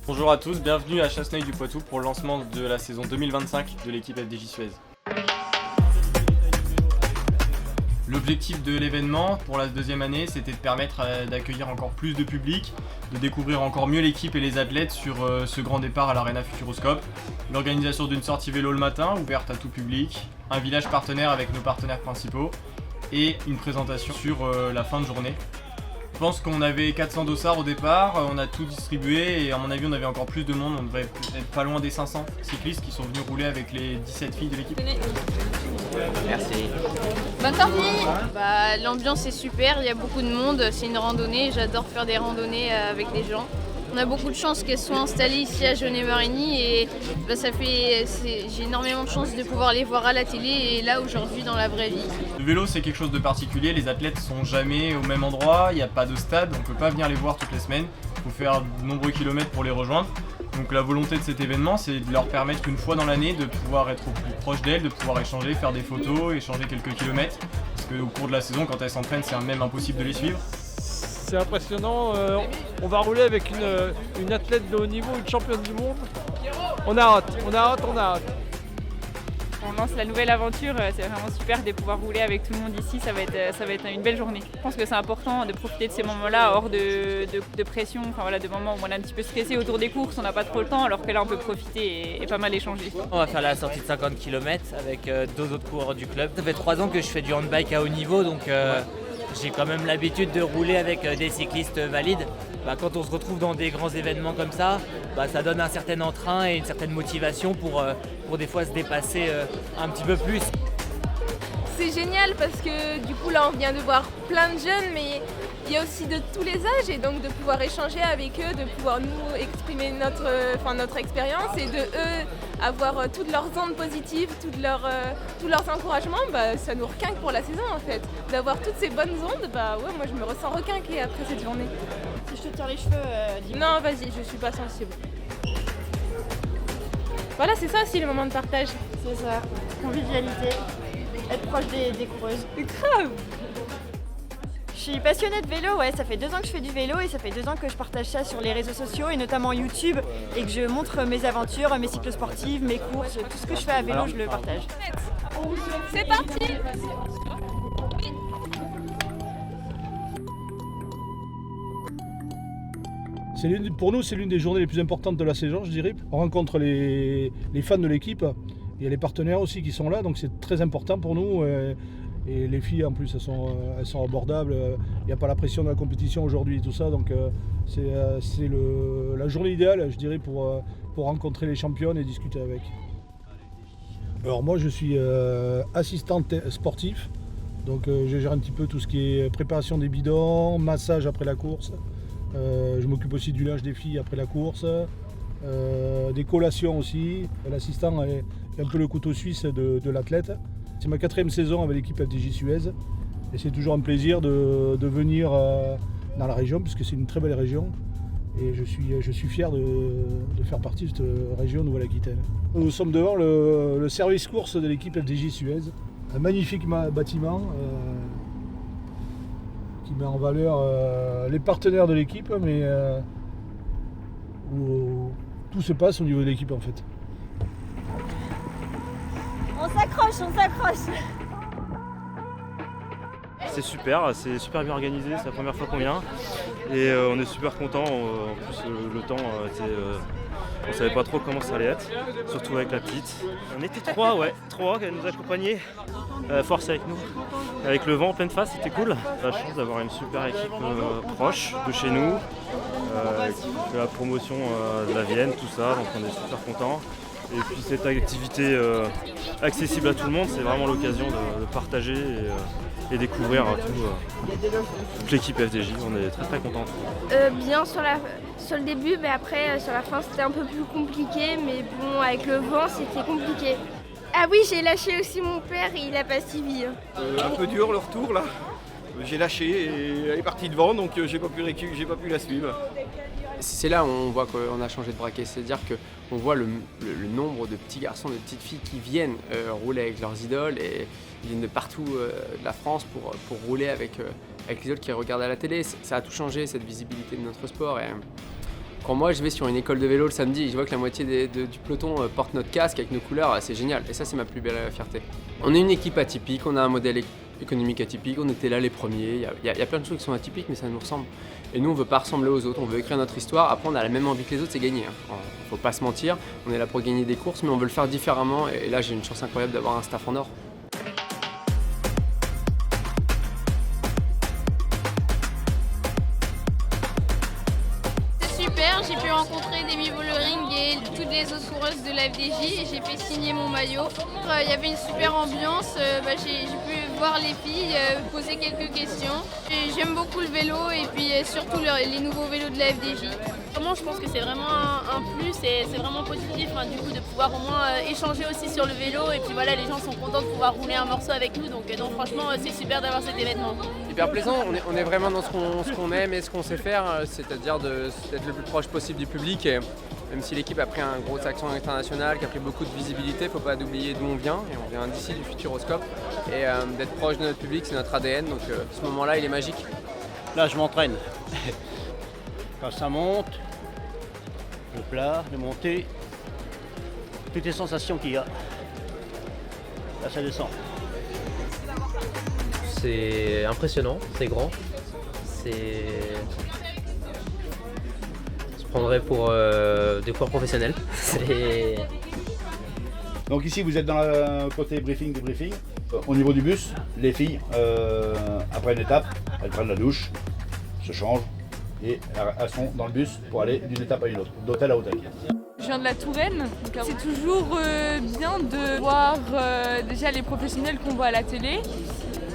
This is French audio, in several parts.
Bonjour à tous, bienvenue à Chasseneuil-du-Poitou pour le lancement de la saison 2025 de l'équipe FDJ Suez. L'objectif de l'événement pour la deuxième année, c'était de permettre d'accueillir encore plus de public, de découvrir encore mieux l'équipe et les athlètes sur ce grand départ à l'Arena Futuroscope, l'organisation d'une sortie vélo le matin, ouverte à tout public, un village partenaire avec nos partenaires principaux et une présentation sur la fin de journée. Je pense qu'on avait 400 dossards au départ, on a tout distribué et à mon avis on avait encore plus de monde, on devrait être pas loin des 500 cyclistes qui sont venus rouler avec les 17 filles de l'équipe. Merci. Bonne sortie. L'ambiance est super, il y a beaucoup de monde, c'est une randonnée, j'adore faire des randonnées avec les gens. On a beaucoup de chance qu'elles soient installées ici à Jaunet-Marigny et j'ai énormément de chance de pouvoir les voir à la télé et là aujourd'hui dans la vraie vie. Le vélo c'est quelque chose de particulier, les athlètes sont jamais au même endroit, il n'y a pas de stade, on ne peut pas venir les voir toutes les semaines, il faut faire de nombreux kilomètres pour les rejoindre. Donc la volonté de cet événement c'est de leur permettre une fois dans l'année de pouvoir être au plus proche d'elles, de pouvoir échanger, faire des photos, échanger quelques kilomètres. Parce qu'au cours de la saison quand elles s'entraînent c'est même impossible de les suivre. C'est impressionnant, on va rouler avec une athlète de haut niveau, une championne du monde. On a hâte. On lance la nouvelle aventure, c'est vraiment super de pouvoir rouler avec tout le monde ici, ça va être une belle journée. Je pense que c'est important de profiter de ces moments-là hors de pression, de moments où on est un petit peu stressé autour des courses, on n'a pas trop le temps, alors que là on peut profiter et pas mal échanger. On va faire la sortie de 50 km avec deux autres coureurs du club. Ça fait 3 ans que je fais du handbike à haut niveau, donc j'ai quand même l'habitude de rouler avec des cyclistes valides. Quand on se retrouve dans des grands événements comme ça, ça donne un certain entrain et une certaine motivation pour des fois se dépasser un petit peu plus. C'est génial parce que du coup là on vient de voir plein de jeunes mais il y a aussi de tous les âges et donc de pouvoir échanger avec eux, de pouvoir nous exprimer notre expérience et de eux avoir toutes leurs ondes positives, tous leurs encouragements, ça nous requinque pour la saison en fait. D'avoir toutes ces bonnes ondes, moi je me ressens requinquée après cette journée. Si je te tire les cheveux, dis-moi. Non vas-y, je suis pas sensible. Voilà, c'est ça aussi le moment de partage. C'est ça, convivialité, être proche des coureuses. Grave. Je suis passionnée de vélo, ça fait 2 ans que je fais du vélo et ça fait 2 ans que je partage ça sur les réseaux sociaux et notamment YouTube et que je montre mes aventures, mes cycles sportifs, mes courses, tout ce que je fais à vélo, je le partage. C'est parti. Pour nous, c'est l'une des journées les plus importantes de la saison, je dirais. On rencontre les fans de l'équipe, il y a les partenaires aussi qui sont là, donc c'est très important pour nous. Et les filles en plus elles sont abordables, il n'y a pas la pression de la compétition aujourd'hui et tout ça, donc c'est la journée idéale je dirais pour rencontrer les championnes et discuter avec. Alors moi je suis assistant sportif, donc je gère un petit peu tout ce qui est préparation des bidons, massage après la course, je m'occupe aussi du linge des filles après la course, des collations aussi. L'assistant est un peu le couteau suisse de l'athlète. C'est ma 4e saison avec l'équipe FDJ Suez et c'est toujours un plaisir de venir dans la région puisque c'est une très belle région et je suis fier de faire partie de cette région Nouvelle-Aquitaine. Nous sommes devant le service course de l'équipe FDJ Suez, un magnifique bâtiment qui met en valeur les partenaires de l'équipe mais où tout se passe au niveau de l'équipe en fait. On s'accroche. C'est super bien organisé, c'est la première fois qu'on vient et on est super content. En plus le temps, on savait pas trop comment ça allait être, surtout avec la petite. On était trois qui nous accompagnaient, force avec nous. Avec le vent en pleine face, c'était cool. La chance d'avoir une super équipe proche de chez nous, qui fait la promotion de la Vienne, tout ça, donc on est super contents. Et puis cette activité accessible à tout le monde, c'est vraiment l'occasion de partager et découvrir toute l'équipe FDJ. On est très contents. Bien sur le début, mais après sur la fin c'était un peu plus compliqué, mais bon avec le vent c'était compliqué. Ah oui, j'ai lâché aussi mon père, il a pas suivi. Un peu dur le retour là. J'ai lâché et elle est partie devant, donc j'ai pas pu la suivre. C'est là où on voit qu'on a changé de braquet, c'est-à-dire qu'on voit le nombre de petits garçons, de petites filles qui viennent rouler avec leurs idoles et ils viennent de partout de la France pour rouler avec les idoles qu'ils regardent à la télé. Ça a tout changé, cette visibilité de notre sport. Quand moi je vais sur une école de vélo le samedi et je vois que la moitié du peloton porte notre casque avec nos couleurs, c'est génial. Et ça, c'est ma plus belle fierté. On est une équipe atypique, on a un modèle économique atypique, on était là les premiers. Il y a plein de choses qui sont atypiques, mais ça nous ressemble. Et nous, on veut pas ressembler aux autres, on veut écrire notre histoire. Après, on a la même envie que les autres, c'est gagner. Faut pas se mentir, on est là pour gagner des courses, mais on veut le faire différemment. Et là, j'ai une chance incroyable d'avoir un staff en or. J'ai pu rencontrer Demi Vollering et toutes les autres coureuses de la FDJ et j'ai fait signer mon maillot. Il y avait une super ambiance, j'ai pu voir les filles, poser quelques questions. J'aime beaucoup le vélo et puis surtout les nouveaux vélos de la FDJ. Vraiment, je pense que c'est vraiment un plus et c'est vraiment positif du coup de pouvoir au moins échanger aussi sur le vélo et puis voilà, les gens sont contents de pouvoir rouler un morceau avec nous donc franchement c'est super d'avoir cet événement. Hyper plaisant, on est vraiment dans ce qu'on aime et ce qu'on sait faire, c'est-à-dire d'être le plus proche possible du public et même si l'équipe a pris un gros accent international, qui a pris beaucoup de visibilité, il ne faut pas oublier d'où on vient et on vient d'ici du Futuroscope et d'être proche de notre public c'est notre ADN donc ce moment-là il est magique. Là je m'entraîne. Quand ça monte, le plat, le monter, toutes les sensations qu'il y a. Là ça descend. C'est impressionnant, c'est grand, je prendrais pour des coureurs professionnels. Donc ici vous êtes dans le côté débriefing. Au niveau du bus, les filles, après une étape, elles prennent la douche, se changent et elles sont dans le bus pour aller d'une étape à une autre, d'hôtel à hôtel. Je viens de la Touraine, c'est toujours bien de voir déjà les professionnels qu'on voit à la télé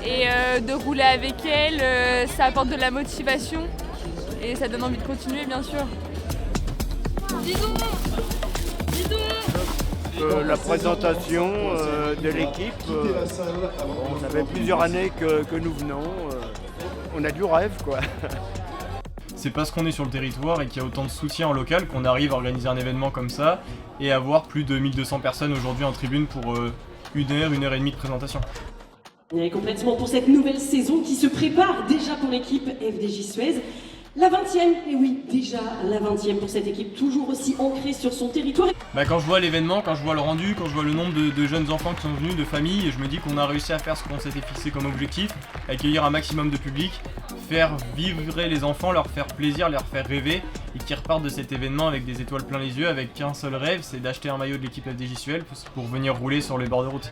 et de rouler avec elles, ça apporte de la motivation et ça donne envie de continuer bien sûr. La présentation de l'équipe, ça fait plusieurs années que nous venons, on a du rêve quoi. C'est parce qu'on est sur le territoire et qu'il y a autant de soutien en local qu'on arrive à organiser un événement comme ça et avoir plus de 1200 personnes aujourd'hui en tribune pour 1 heure et demie de présentation. Et complètement pour cette nouvelle saison qui se prépare déjà pour l'équipe FDJ Suez. La 20e, et oui, déjà la 20e pour cette équipe, toujours aussi ancrée sur son territoire. Quand je vois l'événement, quand je vois le rendu, quand je vois le nombre de jeunes enfants qui sont venus, de familles, je me dis qu'on a réussi à faire ce qu'on s'était fixé comme objectif, accueillir un maximum de public, faire vibrer les enfants, leur faire plaisir, leur faire rêver, et qu'ils repartent de cet événement avec des étoiles plein les yeux, avec qu'un seul rêve, c'est d'acheter un maillot de l'équipe FDJ Suez pour venir rouler sur les bords de route.